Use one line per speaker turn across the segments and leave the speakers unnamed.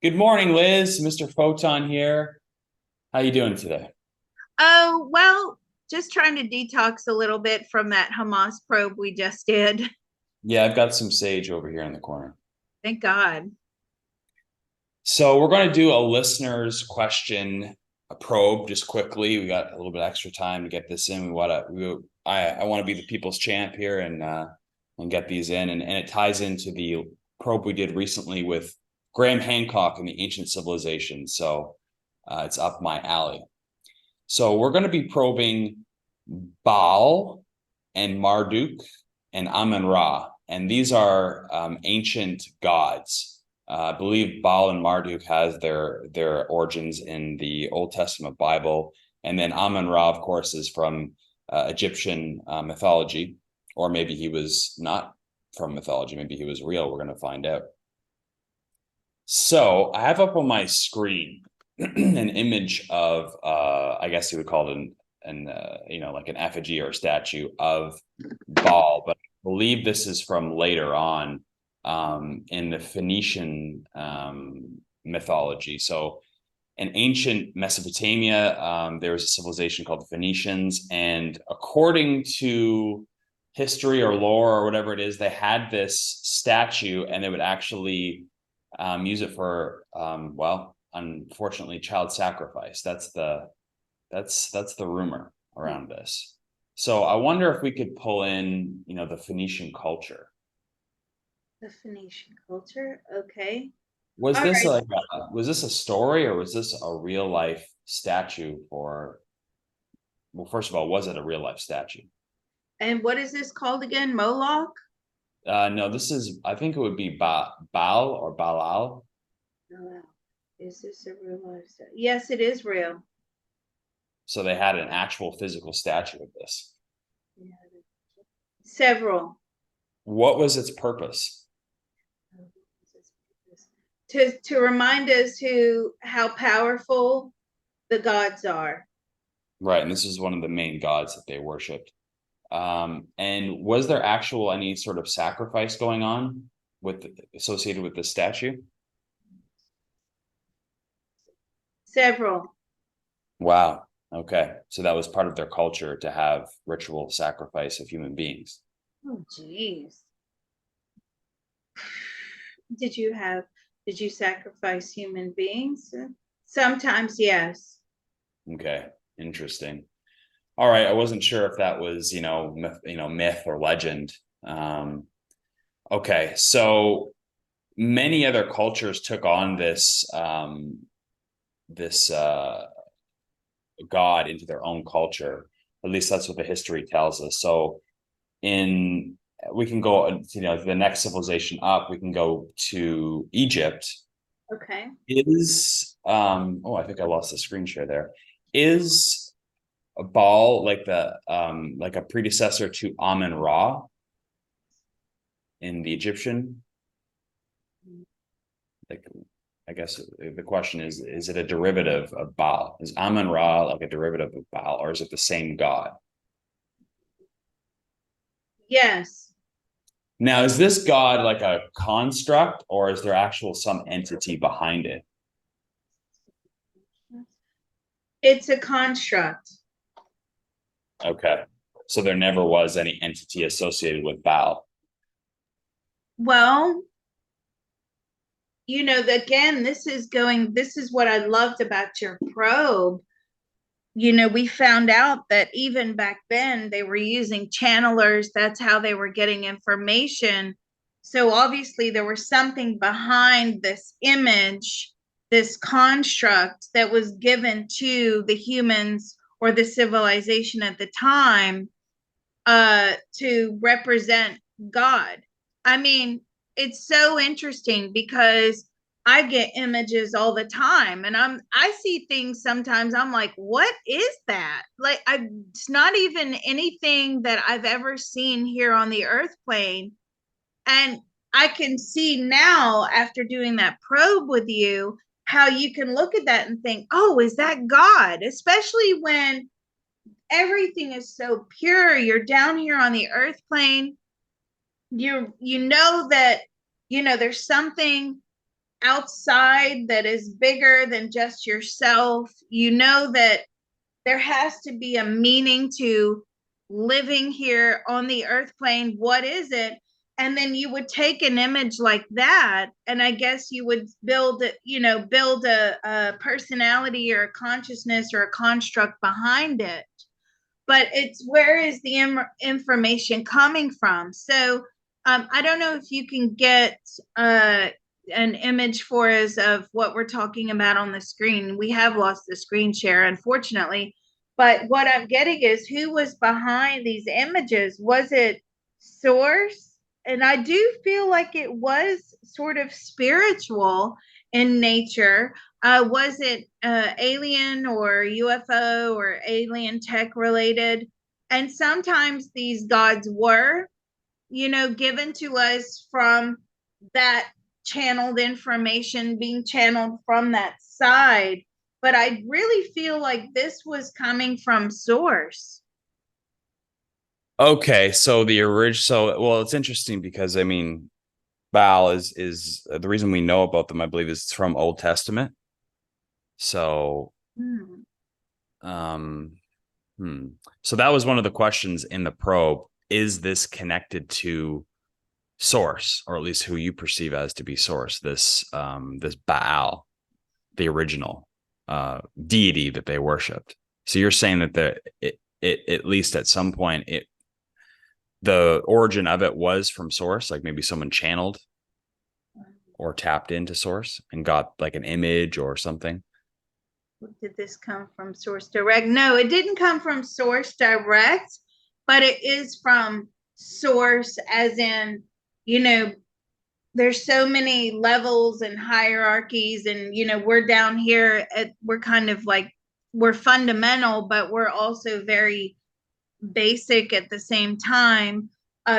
Good morning, Liz. Mr. Photon here. How you doing today?
Oh, well, just trying to detox a little bit from that Hamas probe we just did.
Yeah, I've got some sage over here in the corner.
Thank God.
So we're going to do a listener's question, a probe, just quickly. We got a little bit extra time to get this in. I want to be the people's champ here and get these in, and it ties into the probe we did recently with Graham Hancock and the ancient civilization. So it's up my alley. So we're going to be probing Baal and Marduk and Amun-Ra, and these are ancient gods. I believe Baal and Marduk has their origins in the Old Testament Bible, and then Amun-Ra, of course, is from Egyptian mythology, or maybe he was not from mythology. Maybe he was real. We're going to find out. So I have up on my screen an image of I guess you would call it like an effigy or a statue of Baal, but I believe this is from later on in the Phoenician mythology. So in ancient Mesopotamia, there was a civilization called the Phoenicians, and according to history or lore or whatever it is, they had this statue, and they would actually use it for unfortunately child sacrifice. That's the rumor around this. So I wonder if we could pull in the Phoenician culture.
The Phoenician culture. Okay.
Was
All
this
right.
was this a story, or was this a real life statue for, well, first of all, was it a real life statue?
And what is this called again? Moloch?
No, this is, I think it would be Baal or Balal.
Oh, is this a real life statue? Yes, it is real.
So they had an actual physical statue of this.
Several.
What was its purpose?
To remind us how powerful the gods are.
Right, and this is one of the main gods that they worshipped. And was there any sort of sacrifice going on associated with the statue?
Several.
Wow. Okay. So that was part of their culture to have ritual sacrifice of human beings.
Oh, geez. Did you sacrifice human beings? Sometimes, yes.
Okay. Interesting. All right. I wasn't sure if that was, myth or legend. Okay. So many other cultures took on this god into their own culture. At least that's what the history tells us. So we can go, the next civilization up, we can go to Egypt.
Okay.
I think I lost the screen share there. Is Baal like a predecessor to Amun-Ra in the Egyptian? Like, I guess the question is it a derivative of Baal? Is Amun-Ra like a derivative of Baal, or is it the same god?
Yes.
Now, is this god like a construct, or is there some entity behind it?
It's a construct.
Okay. So there never was any entity associated with Baal.
Well, again, this is what I loved about your probe. We found out that even back then they were using channelers. That's how they were getting information. So obviously there was something behind this image, this construct that was given to the humans or the civilization at the time to represent God. I mean, it's so interesting because I get images all the time, and I see things sometimes. I'm like, what is that? Like, it's not even anything that I've ever seen here on the earth plane. And I can see now after doing that probe with you how you can look at that and think, oh, is that God? Especially when everything is so pure. You're down here on the earth plane. You know that there's something outside that is bigger than just yourself. You know that there has to be a meaning to living here on the earth plane. What is it? And then you would take an image like that, and I guess you would build a personality or a consciousness or a construct behind it. But it's, where is the information coming from? So I don't know if you can get an image for us of what we're talking about on the screen. We have lost the screen share, unfortunately. But what I'm getting is, who was behind these images? Was it source? And I do feel like it was sort of spiritual in nature. Was it alien or UFO or alien tech related? And sometimes these gods were, given to us from that channeled information being channeled from that side. But I really feel like this was coming from source.
Okay, so the original. So, well, it's interesting because I mean, Baal is the reason we know about them. I believe is from Old Testament. So,
Hmm.
um, hmm. So that was one of the questions in the probe. Is this connected to source, or at least who you perceive as to be source? This Baal, the original deity that they worshipped. So you're saying that it at least at some point the origin of it was from source, like maybe someone channeled or tapped into source and got like an image or something.
Did this come from source direct? No, it didn't come from source direct, but it is from source, as in, you know, there's so many levels and hierarchies, and we're down here we're kind of like, we're fundamental, but we're also very basic at the same time.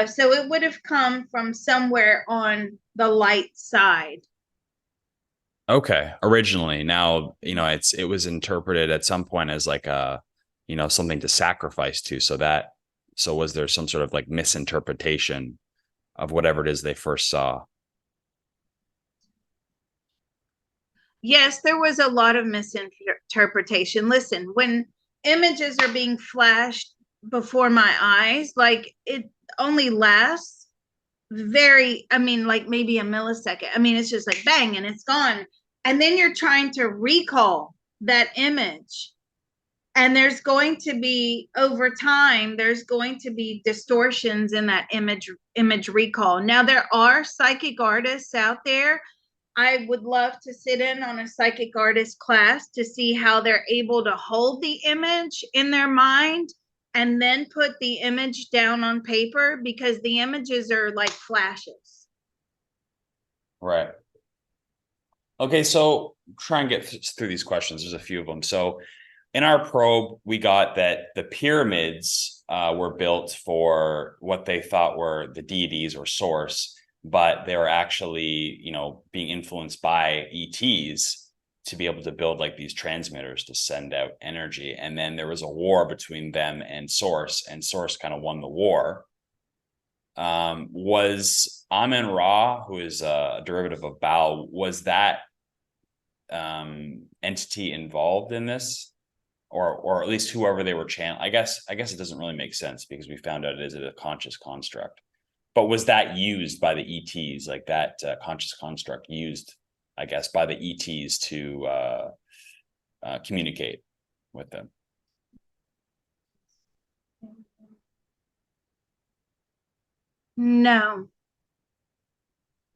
So it would have come from somewhere on the light side.
Okay, originally. Now, it was interpreted at some point as like something to sacrifice to. So was there some sort of like misinterpretation of whatever it is they first saw?
Yes, there was a lot of misinterpretation. Listen, when images are being flashed before my eyes, like, it only lasts I mean, like maybe a millisecond. I mean, it's just like bang and it's gone. And then you're trying to recall that image. And there's going to be, over time, there's going to be distortions in that image recall. Now, there are psychic artists out there. I would love to sit in on a psychic artist class to see how they're able to hold the image in their mind and then put the image down on paper, because the images are like flashes.
Right. Okay, so try and get through these questions. There's a few of them. So in our probe, we got that the pyramids were built for what they thought were the deities or source, but they were actually, being influenced by ETs to be able to build like these transmitters to send out energy. And then there was a war between them and Source kind of won the war. Was Amen Ra, who is a derivative of Baal, was that entity involved in this? Or at least whoever they were channeling. I guess it doesn't really make sense because we found out it is a conscious construct. But was that used by the ETs, like that conscious construct used, I guess, by the ETs to communicate with them?
No.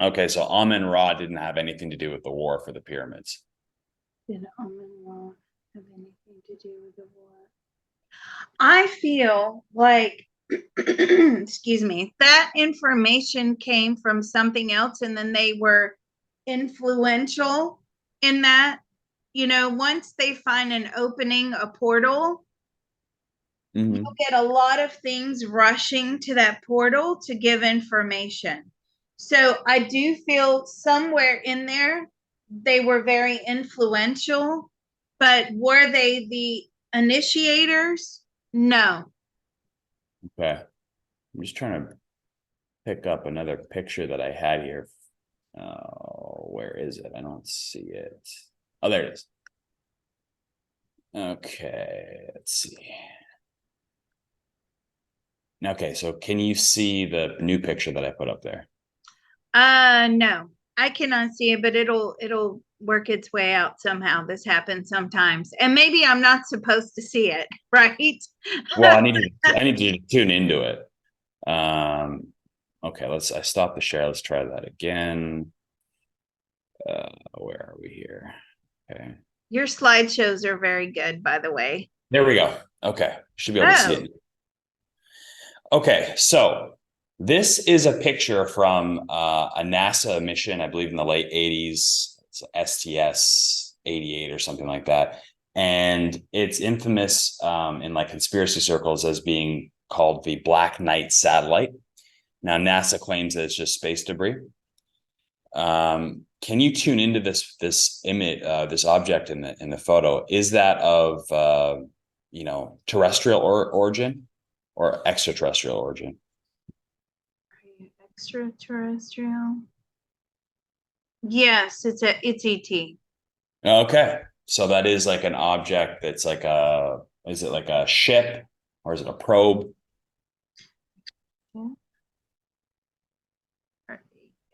Okay, so Amen Ra didn't have anything to do with the war for the pyramids.
Did Amen Ra have anything to do with the war? I feel like, excuse me, that information came from something else, and then they were influential in that. Once they find an opening, a portal,
Mm-hmm.
you'll get a lot of things rushing to that portal to give information. So I do feel somewhere in there they were very influential, but were they the initiators? No.
Okay. I'm just trying to pick up another picture that I had here. Oh, where is it? I don't see it. Oh, there it is. Okay, let's see. Okay, so can you see the new picture that I put up there?
No. I cannot see it, but it'll work its way out somehow. This happens sometimes. And maybe I'm not supposed to see it, right?
Well, I need you to tune into it. Okay, I stopped the share. Let's try that again. Where are we here? Okay.
Your slideshows are very good, by the way.
There we go. Okay. Should be able to see
Oh,
it. Okay, so this is a picture from a NASA mission, I believe in the late 80s. It's STS-88 or something like that. And it's infamous in like conspiracy circles as being called the Black Knight satellite. Now, NASA claims that it's just space debris. Can you tune into this image, this object in the photo? Is that of terrestrial origin or extraterrestrial origin?
extraterrestrial. Yes, it's ET.
Okay, so that is like an object that's like is it like a ship or is it a probe?
Yeah.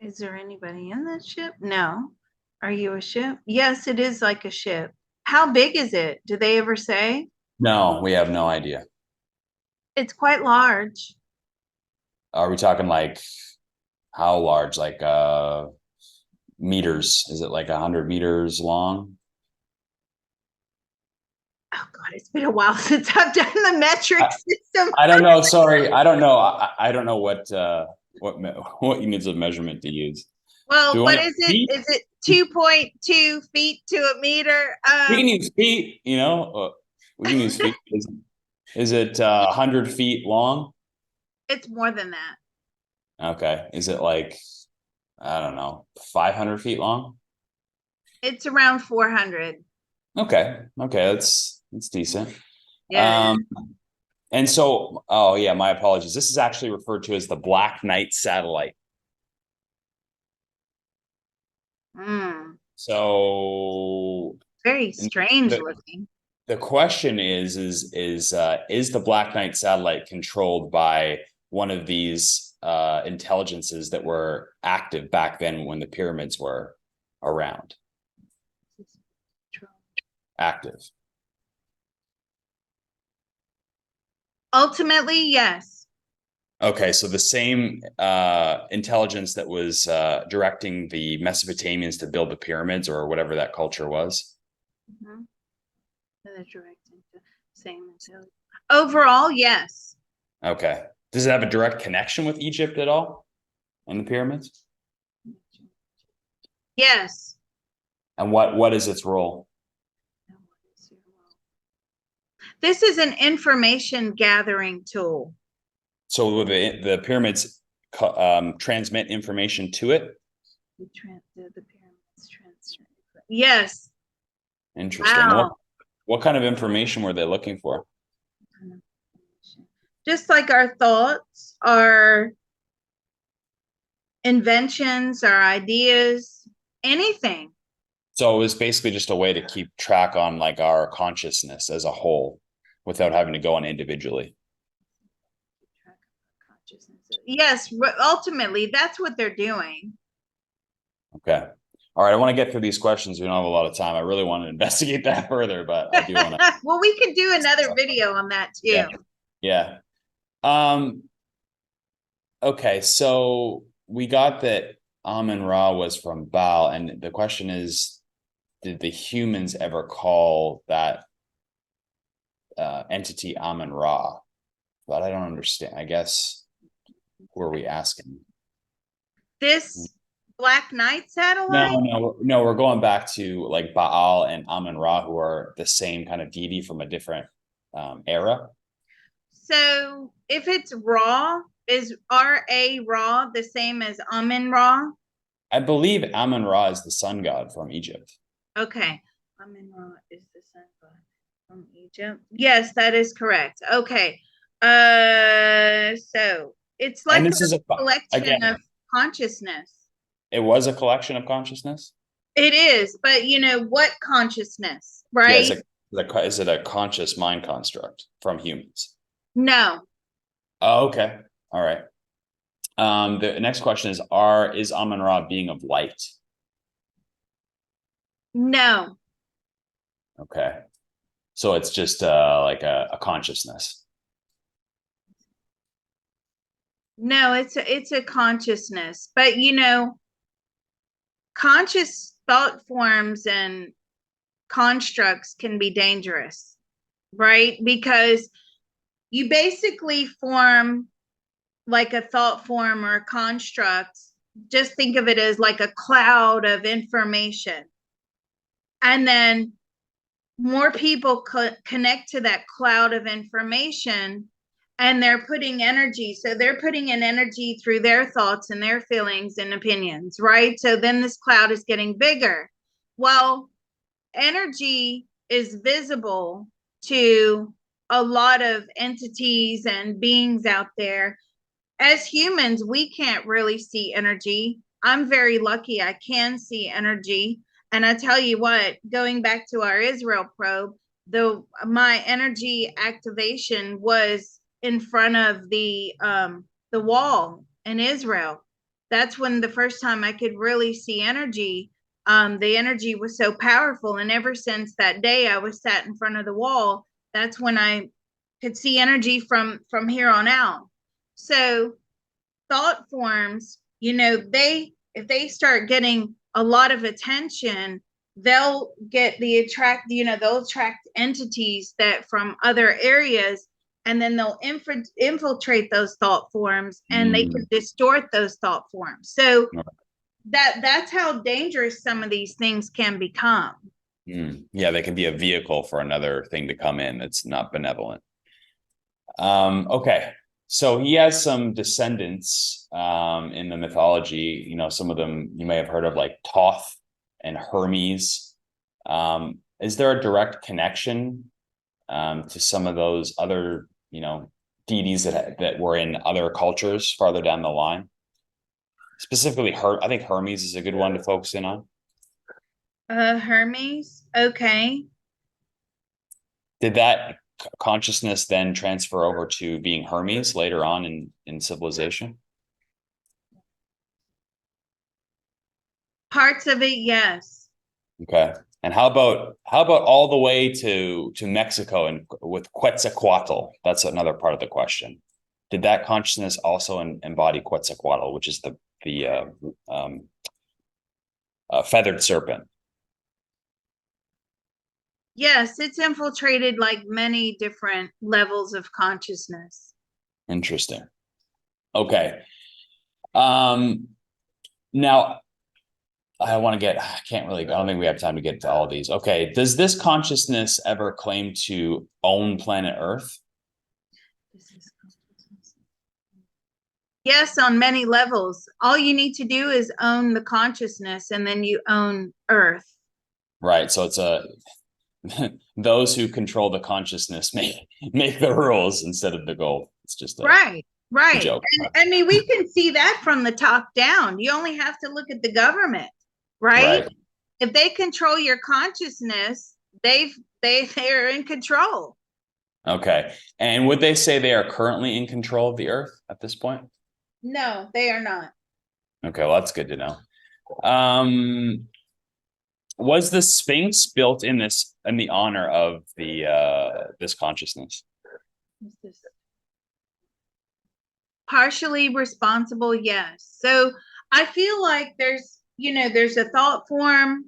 Is there anybody in that ship? No. Are you a ship? Yes, it is like a ship. How big is it? Do they ever say?
No, we have no idea.
It's quite large.
Are we talking like how large? Like meters? Is it like 100 meters long?
Oh God, it's been a while since I've done the metric system.
I don't know. Sorry, I don't know. I don't know what units of measurement to use. Do
Well,
we want
what
to
is it?
feet?
Is it 2.2 feet to a meter?
We can use feet. We can use feet. Is it 100 feet long?
It's more than that.
Okay. Is it like I don't know 500 feet long?
It's around 400.
Okay. Okay, that's decent.
Yeah.
Um, and so, oh yeah, my apologies. This is actually referred to as the Black Knight satellite.
Mm,
So
very strange
the,
looking.
the question is the Black Knight satellite controlled by one of these intelligences that were active back then when the pyramids were around, active?
Ultimately, yes.
Okay, so the same intelligence that was directing the Mesopotamians to build the pyramids or whatever that culture was.
Mhm. The directing the same intelligence. Overall, yes.
Okay. Does it have a direct connection with Egypt at all and the pyramids?
Yes.
And what is its role?
This is an information gathering tool.
So would the pyramids transmit information to it?
The pyramids transmit. Yes.
Interesting.
Wow.
What kind of information were they looking for?
Just like our thoughts, our inventions, our ideas, anything.
So it was basically just a way to keep track on like our consciousness as a whole without having to go on individually.
Yes, ultimately, that's what they're doing.
Okay. All right. I want to get through these questions. We don't have a lot of time. I really want to investigate that further, but I do want to.
Well, we could do another video on that too.
Yeah. Yeah. Um, okay. So we got that Amun Ra was from Baal. And the question is, did the humans ever call that entity Amun Ra? But I don't understand. I guess, who are we asking?
This Black Knight
No,
satellite.
no. We're going back to like Baal and Amun Ra, who are the same kind of deity from a different era.
So if it's raw, Is Ra Ra the same as Amun Ra?
I believe Amun Ra is the sun god from Egypt.
Okay. Amun Ra is the sun god from Egypt. Yes, that is correct. Okay. So it's
And
like
this is
a collection
again,
of consciousness.
it was a collection of consciousness.
It is, but what consciousness,
Yeah,
right?
is it a conscious mind construct from humans?
No,
Oh, okay. All right. The next question is Amun Ra being of light?
no,
Okay. So it's just like a consciousness.
no, it's a consciousness. But conscious thought forms and constructs can be dangerous, right? Because you basically form like a thought form or a construct. Just think of it as like a cloud of information. And then more people connect to that cloud of information, and they're putting energy. So they're putting in energy through their thoughts and their feelings and opinions, right? So then this cloud is getting bigger. Well, energy is visible to a lot of entities and beings out there. As humans, we can't really see energy. I'm very lucky I can see energy. And I tell you what, going back to our Israel probe, my energy activation was in front of the wall in Israel. That's when the first time I could really see energy. The energy was so powerful, and ever since that day I was sat in front of the wall, that's when I could see energy from here on out. So thought forms, they if they start getting a lot of attention, they'll get the attract, they'll attract entities that from other areas, and then they'll infiltrate those thought forms, and they can
Mm.
distort those thought forms. So that's how dangerous some of these things can become.
Mm. Yeah, they can be a vehicle for another thing to come in that's not benevolent. Okay. So he has some descendants in the mythology. Some of them you may have heard of, like Thoth and Hermes. Is there a direct connection to some of those other, deities that were in other cultures farther down the line? Specifically, I think Hermes is a good one to focus in on.
Hermes, okay.
Did that consciousness then transfer over to being Hermes later on in civilization?
Parts of it, yes.
Okay. And how about all the way to Mexico and with Quetzalcoatl? That's another part of the question. Did that consciousness also embody Quetzalcoatl, which is the feathered serpent?
Yes, it's infiltrated like many different levels of consciousness.
Interesting. Okay. Now I can't really, I don't think we have time to get to all these. Okay. Does this consciousness ever claim to own planet Earth?
Yes, on many levels. All you need to do is own the consciousness, and then you own Earth.
Right. So it's those who control the consciousness make the rules instead of the goal. It's just
Right,
a
right.
joke.
And I mean, we can see that from the top down. You only have to look at the government, right?
Right.
If they control your consciousness, they're in control.
Okay. And would they say they are currently in control of the Earth at this point?
No, they are not.
Okay, well, that's good to know. Was the Sphinx built in the honor of the this consciousness?
Partially responsible, yes. So I feel like there's a thought form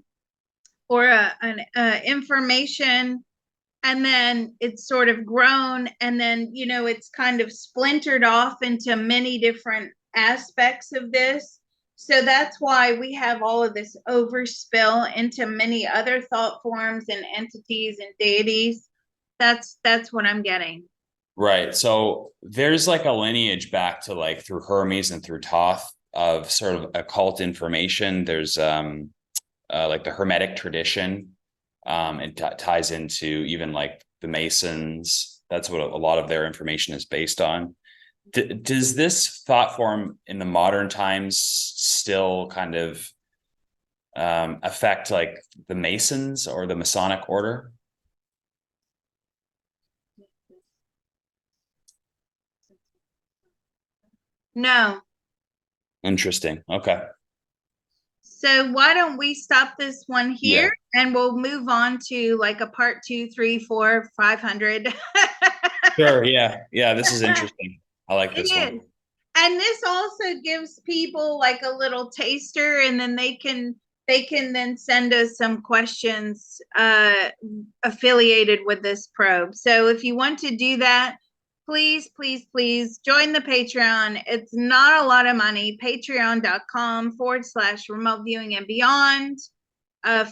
or an information, and then it's sort of grown, and then it's kind of splintered off into many different aspects of this. So that's why we have all of this overspill into many other thought forms and entities and deities. That's what I'm getting.
Right. So there's like a lineage back to like through Hermes and through Thoth of sort of occult information. There's like the Hermetic tradition, and ties into even like the Masons. That's what a lot of their information is based on. Does this thought form in the modern times still kind of affect like the Masons or the Masonic order?
No.
Interesting. Okay.
So why don't we stop this one here
Yeah.
and we'll move on to like a part 2, 3, 4, 500.
Sure. Yeah. Yeah. This is interesting. I like this
It
one.
is. And this also gives people like a little taster, and then they can then send us some questions affiliated with this probe. So if you want to do that, please, please, please join the Patreon. It's not a lot of money. Patreon.com/remote viewing and beyond.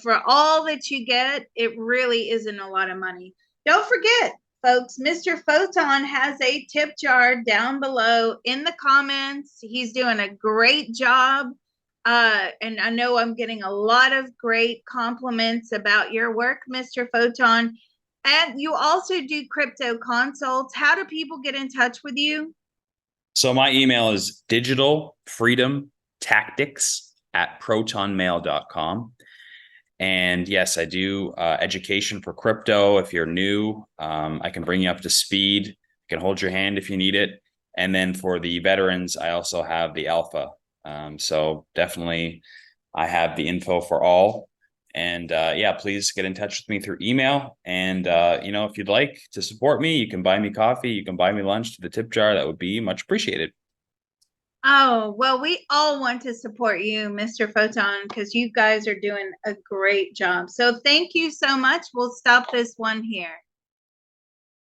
For all that you get, it really isn't a lot of money. Don't forget, folks, Mr. Photon has a tip jar down below in the comments. He's doing a great job. And I know I'm getting a lot of great compliments about your work, Mr. Photon. And you also do crypto consults. How do people get in touch with you?
So my email is digitalfreedomtactics@protonmail.com. And yes, I do education for crypto. If you're new, I can bring you up to speed. I can hold your hand if you need it. And then for the veterans, I also have the alpha. So definitely, I have the info for all. And yeah, please get in touch with me through email. And if you'd like to support me, you can buy me coffee, you can buy me lunch to the tip jar. That would be much appreciated.
Oh, well, we all want to support you, Mr. Photon, because you guys are doing a great job. So thank you so much. We'll stop this one here.